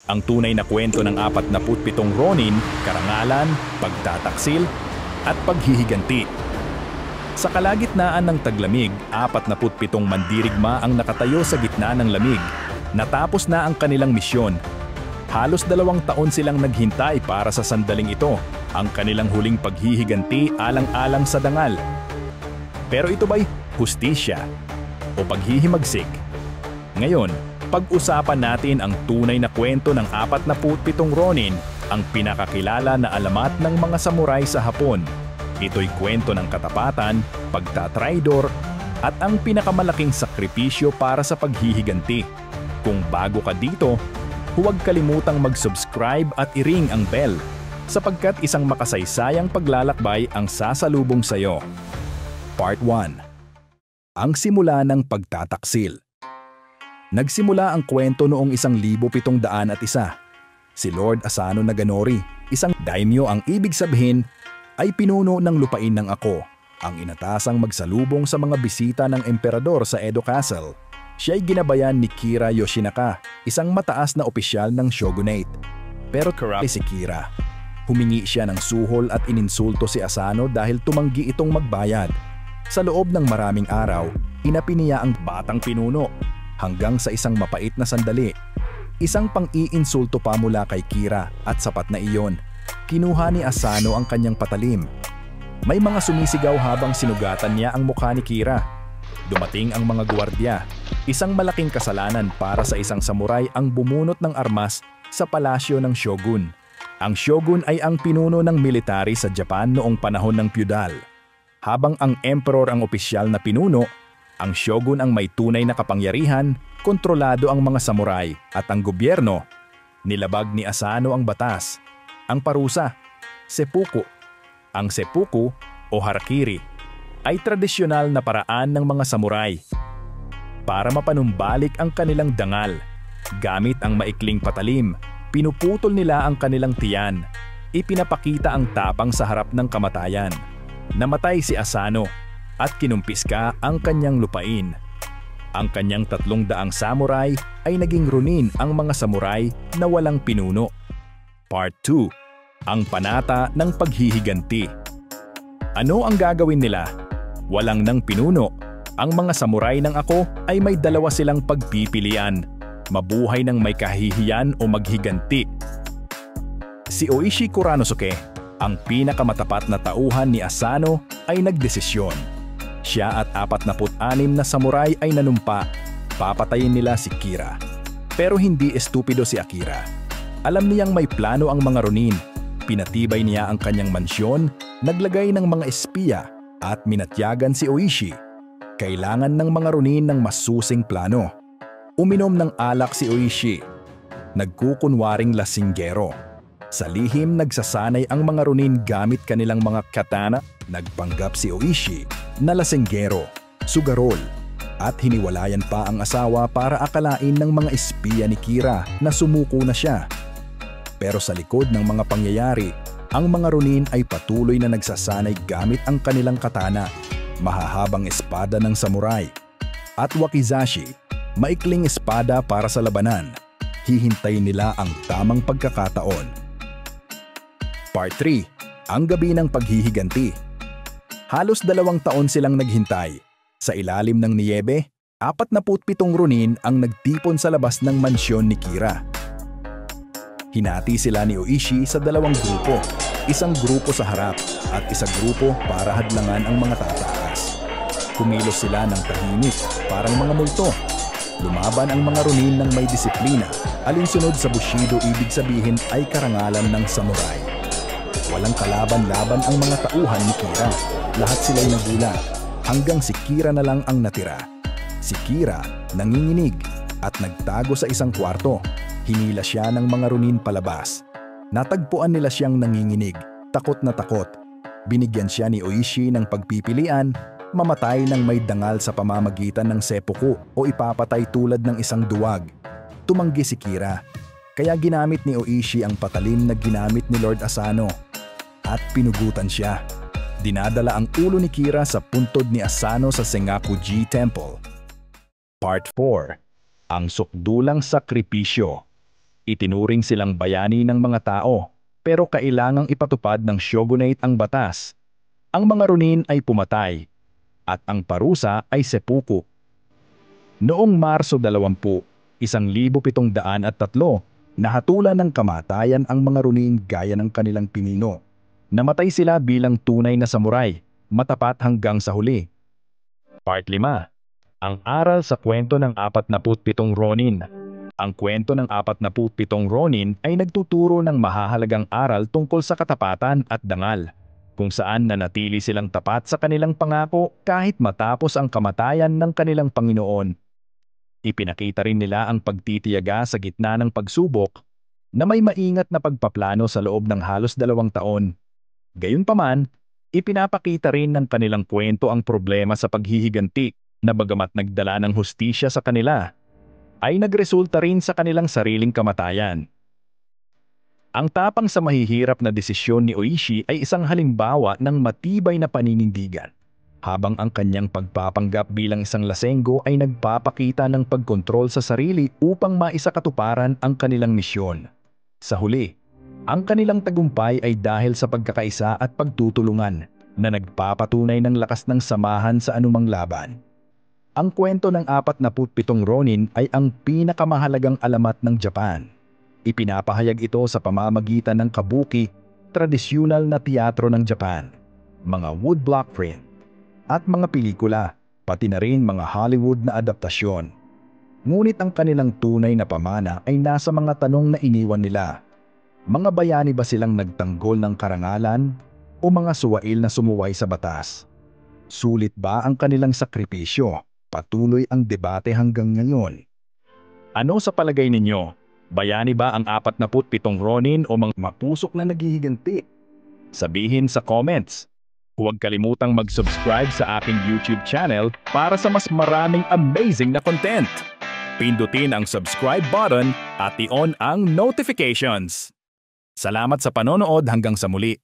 Ang tunay na kwento ng 47 Ronin, karangalan, pagtataksil, at paghihiganti. Sa kalagitnaan ng taglamig, 47 mandirigma ang nakatayo sa gitna ng lamig. Natapos na ang kanilang misyon. Halos 2 taon silang naghintay para sa sandaling ito, ang kanilang huling paghihiganti alang-alang sa dangal. Pero ito ba'y hustisya o paghihimagsik? Ngayon, pag-usapan natin ang tunay na kwento ng 47 Ronin, ang pinakakilala na alamat ng mga samurai sa Hapon. Ito'y kwento ng katapatan, pagtatraidor, at ang pinakamalaking sakripisyo para sa paghihiganti. Kung bago ka dito, huwag kalimutang mag-subscribe at i-ring ang bell, sapagkat isang makasaysayang paglalakbay ang sasalubong sa'yo. Part 1. Ang simula ng pagtataksil. Nagsimula ang kwento noong 1701. Si Lord Asano Naganori, isang daimyo ang ibig sabihin, ay pinuno ng lupain ng Ako, ang inatasang magsalubong sa mga bisita ng emperador sa Edo Castle. Siya'y ginabayan ni Kira Yoshinaka, isang mataas na opisyal ng shogunate. Pero corrupt si Kira. Humingi siya ng suhol at ininsulto si Asano dahil tumanggi itong magbayad. Sa loob ng maraming araw, inapi niya ang batang pinuno hanggang sa isang mapait na sandali. Isang pang-iinsulto pa mula kay Kira at sapat na iyon. Kinuha ni Asano ang kanyang patalim. May mga sumisigaw habang sinugatan niya ang mukha ni Kira. Dumating ang mga gwardiya. Isang malaking kasalanan para sa isang samurai ang bumunot ng armas sa palasyo ng shogun. Ang shogun ay ang pinuno ng military sa Japan noong panahon ng feudal. Habang ang emperor ang opisyal na pinuno, ang shogun ang may tunay na kapangyarihan, kontrolado ang mga samurai at ang gobyerno. Nilabag ni Asano ang batas. Ang parusa, seppuku. Ang seppuku o harakiri ay tradisyonal na paraan ng mga samurai para mapanumbalik ang kanilang dangal. Gamit ang maikling patalim, pinuputol nila ang kanilang tiyan. Ipinapakita ang tapang sa harap ng kamatayan. Namatay si Asano at kinumpiska ang kanyang lupain. Ang kanyang 300 samurai ay naging Ronin, ang mga samurai na walang pinuno. Part 2. Ang panata ng paghihiganti. Ano ang gagawin nila? Walang nang pinuno. Ang mga samurai ng Ako ay may 2 silang pagpipilian. Mabuhay ng may kahihiyan o maghiganti. Si Oishi Kuranosuke, ang pinakamatapat na tauhan ni Asano, ay nagdesisyon. Siya at 46 na samurai ay nanumpa. Papatayin nila si Kira. Pero hindi estupido si Akira. Alam niyang may plano ang mga Ronin. Pinatibay niya ang kanyang mansyon, naglagay ng mga espiya at minatyagan si Oishi. Kailangan ng mga Ronin ng masusing plano. Uminom ng alak si Oishi. Nagkukunwaring lasinggero. Sa lihim nagsasanay ang mga Ronin gamit kanilang mga katana. Nagpanggap si Oishi na lasinggero, sugarol, at hiniwalayan pa ang asawa para akalain ng mga espiya ni Kira na sumuko na siya. Pero sa likod ng mga pangyayari, ang mga Ronin ay patuloy na nagsasanay gamit ang kanilang katana, mahahabang espada ng samurai, at wakizashi, maikling espada para sa labanan. Hihintayin nila ang tamang pagkakataon. Part 3. Ang gabi ng paghihiganti. Halos 2 taon silang naghintay. Sa ilalim ng niyebe, 47 Ronin ang nagtipon sa labas ng mansyon ni Kira. Hinati sila ni Oishi sa 2 grupo. Isang grupo sa harap at isang grupo para hadlangan ang mga tataas. Kumilos sila ng tahimik, parang mga multo. Lumaban ang mga Ronin ng may disiplina. Alinsunod sa Bushido ibig sabihin ay karangalan ng samurai. Walang kalaban-laban ang mga tauhan ni Kira. Lahat sila'y nagulat, hanggang si Kira na lang ang natira. Si Kira nanginginig at nagtago sa isang kwarto. Hinila siya ng mga Ronin palabas. Natagpuan nila siyang nanginginig, takot na takot. Binigyan siya ni Oishi ng pagpipilian, mamatay ng may dangal sa pamamagitan ng seppuku o ipapatay tulad ng isang duwag. Tumanggi si Kira, kaya ginamit ni Oishi ang patalim na ginamit ni Lord Asano. At pinugutan siya. Dinadala ang ulo ni Kira sa puntod ni Asano sa Sengaku-ji Temple. Part 4. Ang sukdulang sakripisyo. Itinuring silang bayani ng mga tao, pero kailangang ipatupad ng shogunate ang batas. Ang mga Ronin ay pumatay, at ang parusa ay seppuku. Noong Marso 20, 1703, nahatulan ng kamatayan ang mga Ronin gaya ng kanilang pinino. Namatay sila bilang tunay na samurai, matapat hanggang sa huli. Part 5. Ang aral sa kwento ng 47 Ronin. Ang kwento ng 47 Ronin ay nagtuturo ng mahahalagang aral tungkol sa katapatan at dangal, kung saan nanatili silang tapat sa kanilang pangako kahit matapos ang kamatayan ng kanilang Panginoon. Ipinakita rin nila ang pagtitiyaga sa gitna ng pagsubok na may maingat na pagpaplano sa loob ng halos 2 taon. Gayunpaman, ipinapakita rin ng kanilang kwento ang problema sa paghihiganti na bagamat nagdala ng hustisya sa kanila, ay nagresulta rin sa kanilang sariling kamatayan. Ang tapang sa mahihirap na desisyon ni Oishi ay isang halimbawa ng matibay na paninindigan, habang ang kanyang pagpapanggap bilang isang lasenggo ay nagpapakita ng pagkontrol sa sarili upang maisakatuparan ang kanilang misyon. Sa huli, ang kanilang tagumpay ay dahil sa pagkakaisa at pagtutulungan na nagpapatunay ng lakas ng samahan sa anumang laban. Ang kwento ng 47 Ronin ay ang pinakamahalagang alamat ng Japan. Ipinapahayag ito sa pamamagitan ng kabuki, tradisyonal na teatro ng Japan, mga woodblock print, at mga pelikula, pati na rin mga Hollywood na adaptasyon. Ngunit ang kanilang tunay na pamana ay nasa mga tanong na iniwan nila. Mga bayani ba silang nagtanggol ng karangalan o mga suwail na sumuway sa batas? Sulit ba ang kanilang sakripisyo? Patuloy ang debate hanggang ngayon. Ano sa palagay ninyo? Bayani ba ang 47 Ronin o mga mapusok na naghihiganti? Sabihin sa comments. Huwag kalimutang mag-subscribe sa aking YouTube channel para sa mas maraming amazing na content. Pindutin ang subscribe button at i-on ang notifications. Salamat sa panonood hanggang sa muli.